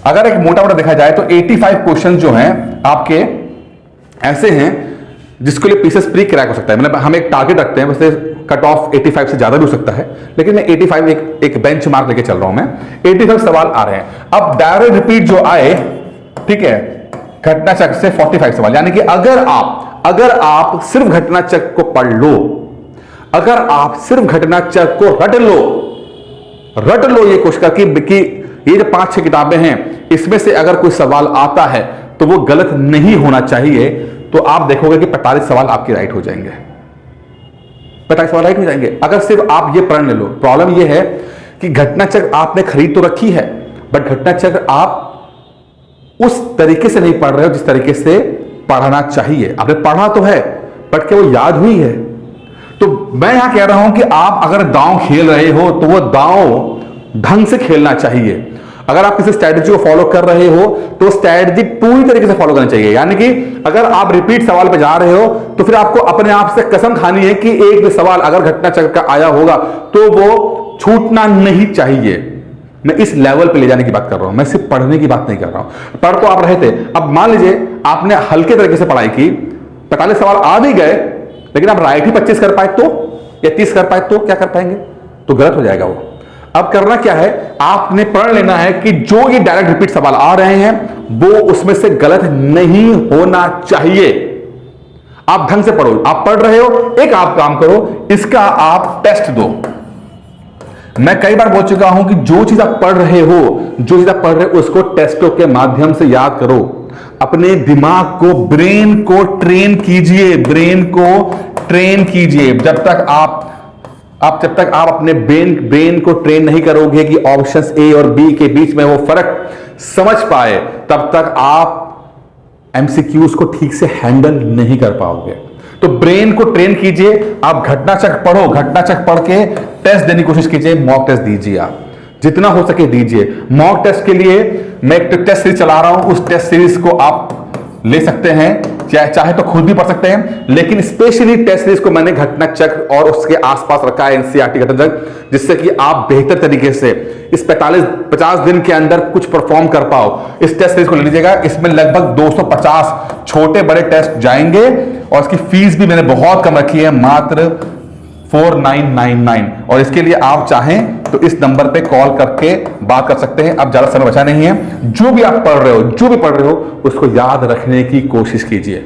अगर एक मोटा मोटा देखा जाए तो 85 क्वेश्चन जो हैं आपके ऐसे हैं जिसके लिए पीसीएस प्री क्रैक हो सकता है। मतलब हम एक टारगेट रखते हैं, वैसे कट ऑफ 85 से ज्यादा भी हो सकता है, लेकिन मैं 85 एक बेंच मार्क लेके चल रहा हूं। मैं 85 सवाल आ रहे हैं। अब डायरेक्ट रिपीट जो आए, ठीक है, घटना चक्र से 45 सवाल, यानी कि अगर आप सिर्फ घटना चक्र को पढ़ लो, अगर आप सिर्फ घटना चक्र को रट लो ये कोशिश करके कि ये जो 5-6 किताबें हैं इसमें से अगर कोई सवाल आता है तो वो गलत नहीं होना चाहिए, तो आप देखोगे कि 45 सवाल आपके राइट हो जाएंगे। 45 सवाल राइट हो जाएंगे अगर सिर्फ आप ये पढ़ ले लो। प्रॉब्लम ये है कि घटना चक्र आपने खरीद तो रखी है, बट घटना चक्र आप उस तरीके से नहीं पढ़ रहे हो जिस तरीके से पढ़ना चाहिए। आपने पढ़ा तो है, बट क्या वो याद हुई है? तो मैं यहां कह रहा हूं कि आप अगर दांव खेल रहे हो तो वो दांव ढंग से खेलना चाहिए। अगर आप किसी स्ट्रैटेजी को फॉलो कर रहे हो तो स्ट्रैटेजी पूरी तरीके से फॉलो करनी चाहिए। यानी कि अगर आप रिपीट सवाल पे जा रहे हो तो फिर आपको अपने आप से कसम खानी है कि एक भी सवाल अगर घटना चक्र का आया होगा तो वो छूटना नहीं चाहिए। मैं इस लेवल पे ले जाने की बात कर रहा हूं, मैं सिर्फ पढ़ने की बात नहीं कर रहा हूं। पढ़ तो आप रहे थे, अब मान लीजिए आपने हल्के तरीके से पढ़ाई की, 45 सवाल आ भी गए, लेकिन आप राइट ही 25 कर पाए तो, या 30 कर पाए तो क्या कर पाएंगे? तो गलत हो जाएगा वो। अब करना क्या है, आपने पढ़ लेना है कि जो ये डायरेक्ट रिपीट सवाल आ रहे हैं वो उसमें से गलत नहीं होना चाहिए। आप ढंग से पढ़ो। आप पढ़ रहे हो, एक आप काम करो, इसका आप टेस्ट दो। मैं कई बार बोल चुका हूं कि जो चीज आप पढ़ रहे हो उसको टेस्टों के माध्यम से याद करो। अपने दिमाग को, ब्रेन को ट्रेन कीजिए। जब तक आप अपने ब्रेन को ट्रेन नहीं करोगे कि ऑप्शंस ए और बी के बीच में वो फर्क समझ पाए, तब तक आप एमसीक्यूज को ठीक से हैंडल नहीं कर पाओगे। तो ब्रेन को ट्रेन कीजिए। आप घटना चक्र पढ़ो, घटना चक्र पढ़ के टेस्ट देने की कोशिश कीजिए, मॉक टेस्ट दीजिए। आप जितना हो सके दीजिए। मॉक टेस्ट के लिए मैं एक टेस्ट सीरीज चला रहा हूं, उस टेस्ट सीरीज को आप ले सकते हैं, चाहे तो खुद भी पढ़ सकते हैं, लेकिन स्पेशली टेस्ट सीरीज को मैंने घटना चक्र और उसके आसपास रखा है, एनसीईआरटी घटना चक्र, जिससे कि आप बेहतर तरीके से इस 50 दिन के अंदर कुछ परफॉर्म कर पाओ। इस टेस्ट सीरीज को ले लीजिएगा। इसमें लगभग 250 छोटे बड़े टेस्ट जाएंगे और इसकी फीस भी मैंने बहुत कम रखी है, मात्र 4999। और इसके लिए आप चाहें तो इस नंबर पे कॉल करके बात कर सकते हैं। अब ज्यादा समय बचा नहीं है। जो भी पढ़ रहे हो उसको याद रखने की कोशिश कीजिए।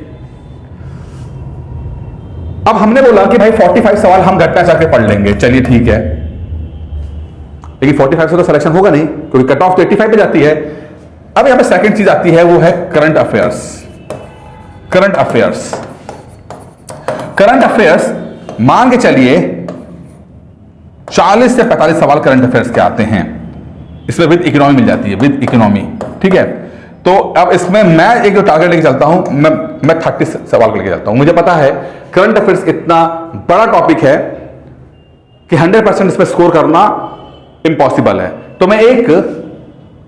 अब हमने बोला कि भाई 45 सवाल हम घटना चक्र पढ़ लेंगे, चलिए ठीक है, लेकिन 45 से तो सिलेक्शन होगा नहीं, क्योंकि कट ऑफ तो 85 पे जाती है। अब यहां पे सेकंड चीज आती है, वो है करंट अफेयर्स। मान के चलिए 40 से 45 सवाल करंट अफेयर्स के आते हैं। इसमें विद इकोनॉमी मिल जाती है, विद इकोनॉमी, ठीक है। तो अब इसमें मैं एक जो टारगेट लेके चलता हूं, मैं 30 सवाल लेके चलता हूं। मुझे पता है करंट अफेयर्स इतना बड़ा टॉपिक है कि 100% इसमें स्कोर करना इम्पॉसिबल है। तो मैं एक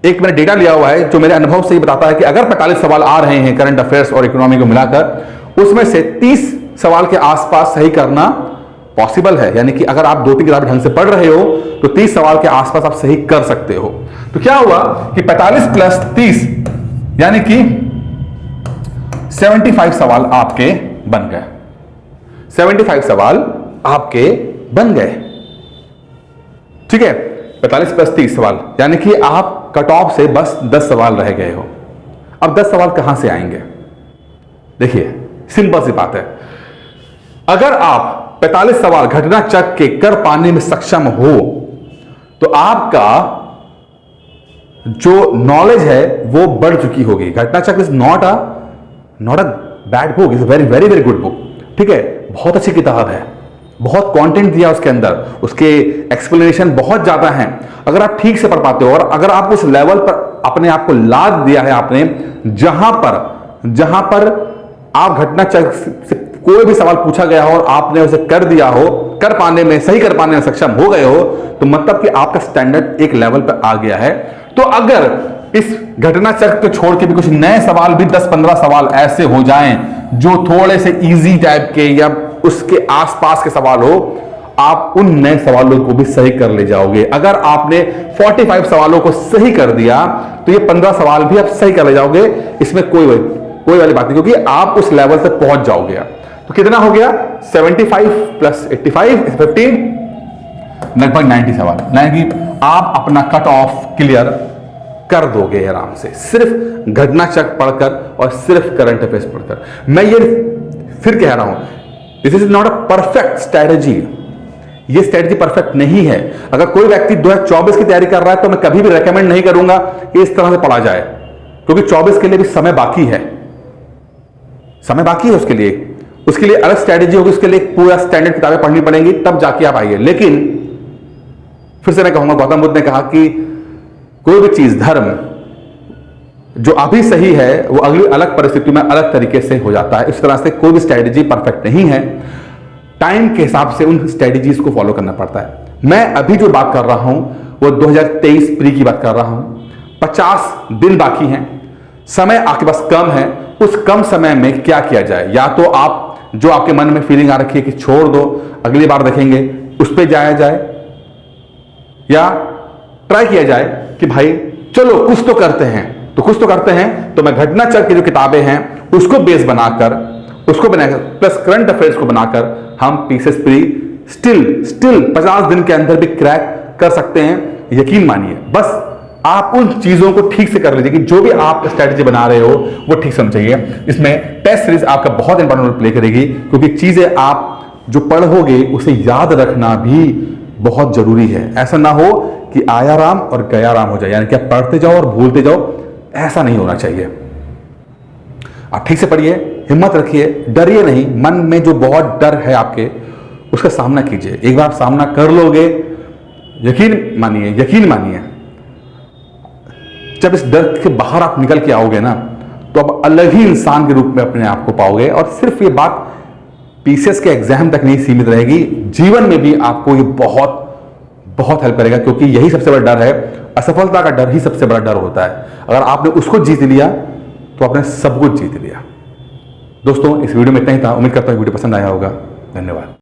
मैंने डेटा लिया हुआ है जो मेरे अनुभव से ही बताता है कि अगर 45 सवाल आ रहे हैं करंट अफेयर्स और इकोनॉमी को मिलाकर, उसमें से 30 सवाल के आसपास सही करना पॉसिबल है। यानी कि अगर आप 2-3 किताबें ढंग से पढ़ रहे हो तो 30 सवाल के आसपास आप सही कर सकते हो। तो क्या हुआ कि 45 प्लस 30 यानी कि 75 सवाल आपके बन गए। 75 सवाल आपके बन गए, ठीक है। 45 प्लस 30 सवाल यानी कि आप कट ऑफ से बस 10 सवाल रह गए हो। अब 10 सवाल कहां से आएंगे? देखिए, सिंपल सी बात है। अगर आप 45 सवाल घटना चक्र के कर पाने में सक्षम हो तो आपका जो नॉलेज है वो बढ़ चुकी होगी। घटना चक्र is not a bad book, is very very very good book, ठीक है। बहुत अच्छी किताब है, बहुत कंटेंट दिया उसके अंदर, उसके एक्सप्लेनेशन बहुत ज्यादा हैं। अगर आप ठीक से पढ़ पाते हो और अगर आप उस लेवल पर अपने आप को लाद दिया है आपने, जहां पर आप घटना चक्र से कोई भी सवाल पूछा गया हो और आपने उसे कर दिया हो, सही कर पाने में सक्षम हो गए हो, तो मतलब कि आपका स्टैंडर्ड एक लेवल पर आ गया है। तो अगर इस घटना चक्र को छोड़ के भी कुछ नए सवाल भी 10-15 सवाल ऐसे हो जाएं जो थोड़े से इजी टाइप के या उसके आसपास के सवाल हो, आप उन नए सवालों को भी सही कर ले जाओगे। अगर आपने 45 सवालों को सही कर दिया तो ये 15 सवाल भी आप सही कर ले जाओगे, इसमें कोई वाली बात नहीं, क्योंकि आप उस लेवल तक पहुंच जाओगे। तो कितना हो गया 75 प्लस 85 15, लगभग 90 सवाल, यानी कि आप अपना कट ऑफ क्लियर कर दोगे आराम से, सिर्फ घटना चक्र पढ़कर और सिर्फ करंट अफेयर्स पढ़कर। मैं ये फिर कह रहा हूं, this is not a perfect strategy, ये स्ट्रैटेजी परफेक्ट नहीं है। अगर कोई व्यक्ति 2024 की तैयारी कर रहा है तो मैं कभी भी रेकमेंड नहीं करूंगा कि इस तरह से पढ़ा जाए, क्योंकि 24 के लिए भी समय बाकी है, समय बाकी है उसके लिए अलग स्ट्रैटेजी होगी, उसके लिए पूरा स्टैंडर्ड किताबें पढ़नी पड़ेंगी, तब जाके आप आइए। लेकिन फिर से मैं कहूंगा, गौतम बुद्ध ने कहा कि कोई भी चीज, धर्म जो अभी सही है वो अगली अलग परिस्थिति में अलग तरीके से हो जाता है। इस तरह से कोई भी स्ट्रैटेजी परफेक्ट नहीं है, टाइम के हिसाब से उन स्ट्रैटेजीज को फॉलो करना पड़ता है। मैं अभी जो बात कर रहा हूं वो 2023 प्री की बात कर रहा हूं, 50 दिन बाकी हैं, समय आपके पास कम है, उस कम समय में क्या किया जाए? या तो आप जो आपके मन में फीलिंग आ रखी है कि छोड़ दो, अगली बार देखेंगे, उस पर जाया जाए, या ट्राई किया जाए कि भाई चलो कुछ तो करते हैं। तो कुछ तो करते हैं तो मैं घटना चक्र की जो किताबें हैं उसको बेस बनाकर प्लस करंट अफेयर्स को बनाकर हम पीसीएस प्री स्टिल 50 दिन के अंदर भी क्रैक कर सकते हैं। यकीन मानिए, बस आप उन चीजों को ठीक से कर लीजिए कि जो भी आप स्ट्रैटेजी बना रहे हो वो ठीक समझिए। इसमें टेस्ट सीरीज आपका बहुत इंपॉर्टेंट रोल प्ले करेगी, क्योंकि चीजें आप जो पढ़ोगे उसे याद रखना भी बहुत जरूरी है। ऐसा ना हो कि आया राम और गया राम हो जाए, यानी कि आप पढ़ते जाओ और भूलते जाओ, ऐसा नहीं होना चाहिए। आप ठीक से पढ़िए, हिम्मत रखिए, डरिए नहीं। मन में जो बहुत डर है आपके, उसका सामना कीजिए। एक बार आप सामना कर लोगे, यकीन मानिए, जब इस डर के बाहर आप निकल के आओगे ना, तो आप अलग ही इंसान के रूप में अपने आप को पाओगे। और सिर्फ ये बात पीसीएस के एग्जाम तक नहीं सीमित रहेगी, जीवन में भी आपको ये बहुत बहुत हेल्प करेगा, क्योंकि यही सबसे बड़ा डर है। असफलता का डर ही सबसे बड़ा डर होता है। अगर आपने उसको जीत लिया तो आपने सब कुछ जीत लिया। दोस्तों, इस वीडियो में इतना ही था। उम्मीद करता हूं वीडियो पसंद आया होगा। धन्यवाद।